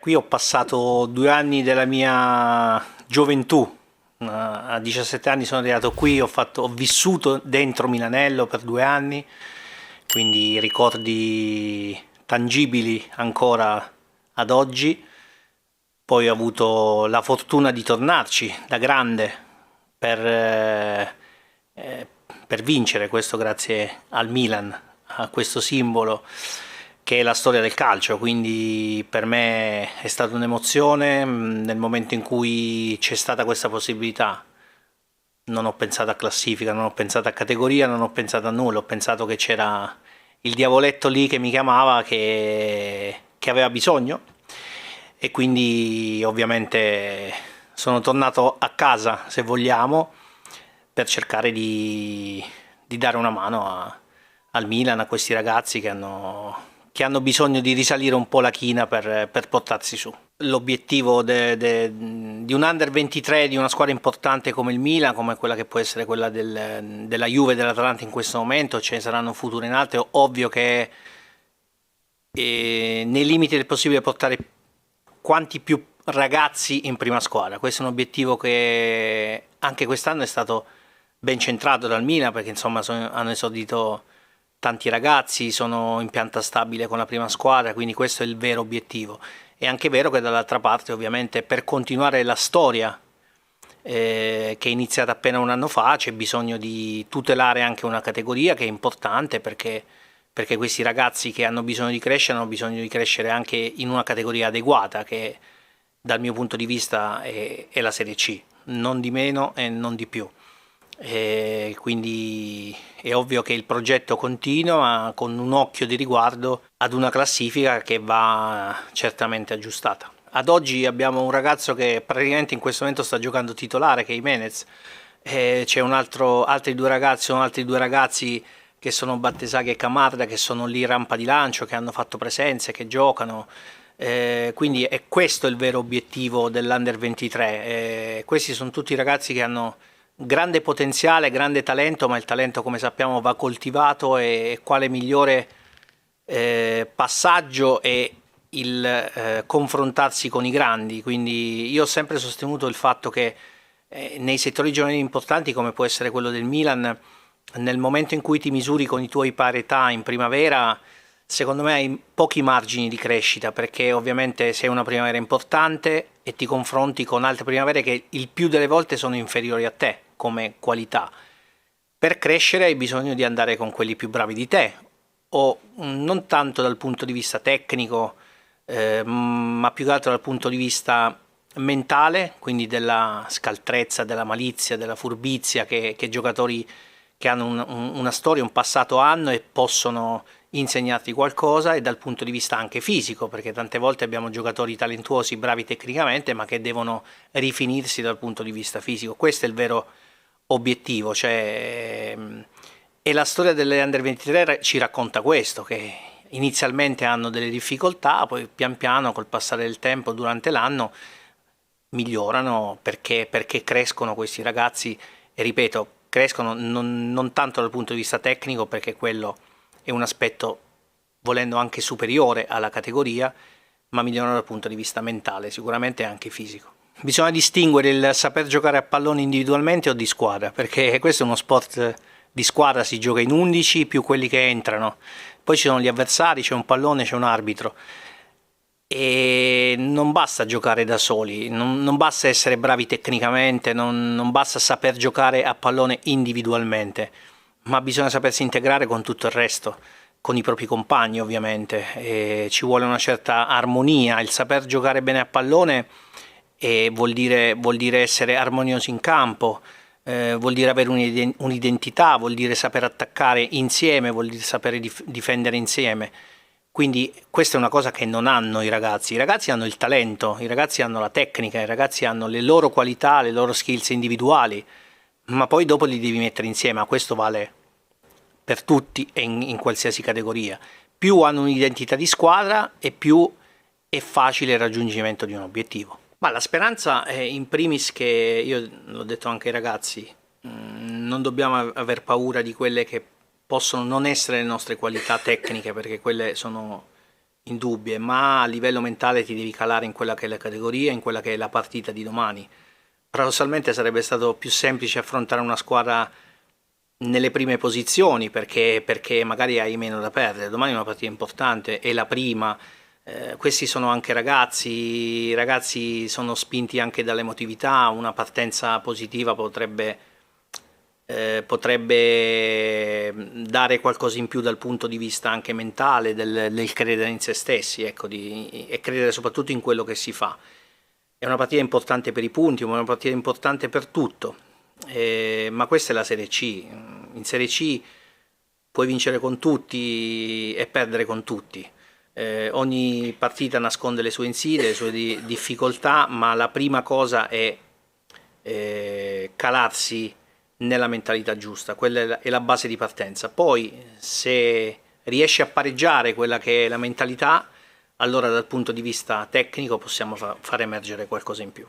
Qui ho passato 2 anni della mia gioventù. A 17 anni sono arrivato qui, ho vissuto dentro Milanello per 2 anni, quindi ricordi tangibili ancora ad oggi. Poi ho avuto la fortuna di tornarci da grande per, eh, eh, per vincere, questo grazie al Milan, a questo simbolo che è la storia del calcio, quindi per me è stata un'emozione nel momento in cui c'è stata questa possibilità. Non ho pensato a classifica, non ho pensato a categoria, non ho pensato a nulla, ho pensato che c'era il diavoletto lì che mi chiamava, che aveva bisogno, e quindi ovviamente sono tornato a casa, se vogliamo, per cercare di dare una mano al Milan, a questi ragazzi che hanno bisogno di risalire un po' la china per portarsi su. L'obiettivo di un under 23 di una squadra importante come il Milan, come quella che può essere quella della Juve e dell'Atalanta in questo momento, ce ne saranno future in alto, ovvio che nei limiti del possibile portare quanti più ragazzi in prima squadra. Questo è un obiettivo che anche quest'anno è stato ben centrato dal Milan, perché insomma hanno esordito tanti ragazzi, sono in pianta stabile con la prima squadra, quindi questo è il vero obiettivo. È anche vero che dall'altra parte, ovviamente, per continuare la storia che è iniziata appena un anno fa, c'è bisogno di tutelare anche una categoria che è importante, perché questi ragazzi che hanno bisogno di crescere anche in una categoria adeguata, che dal mio punto di vista è la Serie C, non di meno e non di più. E quindi è ovvio che il progetto continua con un occhio di riguardo ad una classifica che va certamente aggiustata. Ad oggi abbiamo un ragazzo che praticamente in questo momento sta giocando titolare, che è Jimenez. C'è altri due ragazzi che sono Battesaghi e Camarda, che sono lì rampa di lancio, che hanno fatto presenze, che giocano. Quindi è questo il vero obiettivo dell'Under 23. Questi sono tutti ragazzi che hanno grande potenziale, grande talento, ma il talento, come sappiamo, va coltivato, e quale migliore passaggio è il confrontarsi con i grandi. Quindi io ho sempre sostenuto il fatto che nei settori giovanili importanti, come può essere quello del Milan, nel momento in cui ti misuri con i tuoi pari età in primavera, secondo me hai pochi margini di crescita, perché ovviamente sei una primavera importante e ti confronti con altre primavere che il più delle volte sono inferiori a te come qualità. Per crescere hai bisogno di andare con quelli più bravi di te, o non tanto dal punto di vista tecnico, ma più che altro dal punto di vista mentale, quindi della scaltrezza, della malizia, della furbizia che giocatori che hanno una storia, un passato hanno, e possono insegnarti qualcosa, e dal punto di vista anche fisico, perché tante volte abbiamo giocatori talentuosi, bravi tecnicamente, ma che devono rifinirsi dal punto di vista fisico. Questo è il vero obiettivo, e la storia delle Under 23 ci racconta questo, che inizialmente hanno delle difficoltà, poi pian piano col passare del tempo durante l'anno migliorano, perché crescono questi ragazzi, e ripeto, crescono non tanto dal punto di vista tecnico, perché quello è un aspetto, volendo, anche superiore alla categoria, ma migliorano dal punto di vista mentale, sicuramente anche fisico. Bisogna distinguere il saper giocare a pallone individualmente o di squadra, perché questo è uno sport di squadra, si gioca in 11 più quelli che entrano, poi ci sono gli avversari, c'è un pallone, c'è un arbitro, e non basta giocare da soli, non basta essere bravi tecnicamente, non basta saper giocare a pallone individualmente, ma bisogna sapersi integrare con tutto il resto, con i propri compagni ovviamente, e ci vuole una certa armonia. Il saper giocare bene a pallone vuol dire essere armoniosi in campo, vuol dire avere un'identità, vuol dire saper attaccare insieme, vuol dire sapere difendere insieme. Quindi questa è una cosa che non hanno i ragazzi hanno il talento, i ragazzi hanno la tecnica, i ragazzi hanno le loro qualità, le loro skills individuali, ma poi dopo li devi mettere insieme, ma questo vale per tutti e in qualsiasi categoria. Più hanno un'identità di squadra e più è facile il raggiungimento di un obiettivo. Ma la speranza è in primis che, io l'ho detto anche ai ragazzi, non dobbiamo aver paura di quelle che possono non essere le nostre qualità tecniche, perché quelle sono indubbie, ma a livello mentale ti devi calare in quella che è la categoria, in quella che è la partita di domani. Paradossalmente sarebbe stato più semplice affrontare una squadra nelle prime posizioni perché magari hai meno da perdere. Domani è una partita importante, è la prima. Questi sono anche ragazzi, i ragazzi sono spinti anche dall'emotività, una partenza positiva potrebbe dare qualcosa in più dal punto di vista anche mentale, del credere in se stessi, ecco, e credere soprattutto in quello che si fa. È una partita importante per i punti, ma è una partita importante per tutto. Ma questa è la Serie C. In Serie C puoi vincere con tutti e perdere con tutti. Ogni partita nasconde le sue insidie, le sue difficoltà, ma la prima cosa è calarsi nella mentalità giusta, quella è la base di partenza. Poi se riesci a pareggiare quella che è la mentalità, allora dal punto di vista tecnico possiamo far emergere qualcosa in più.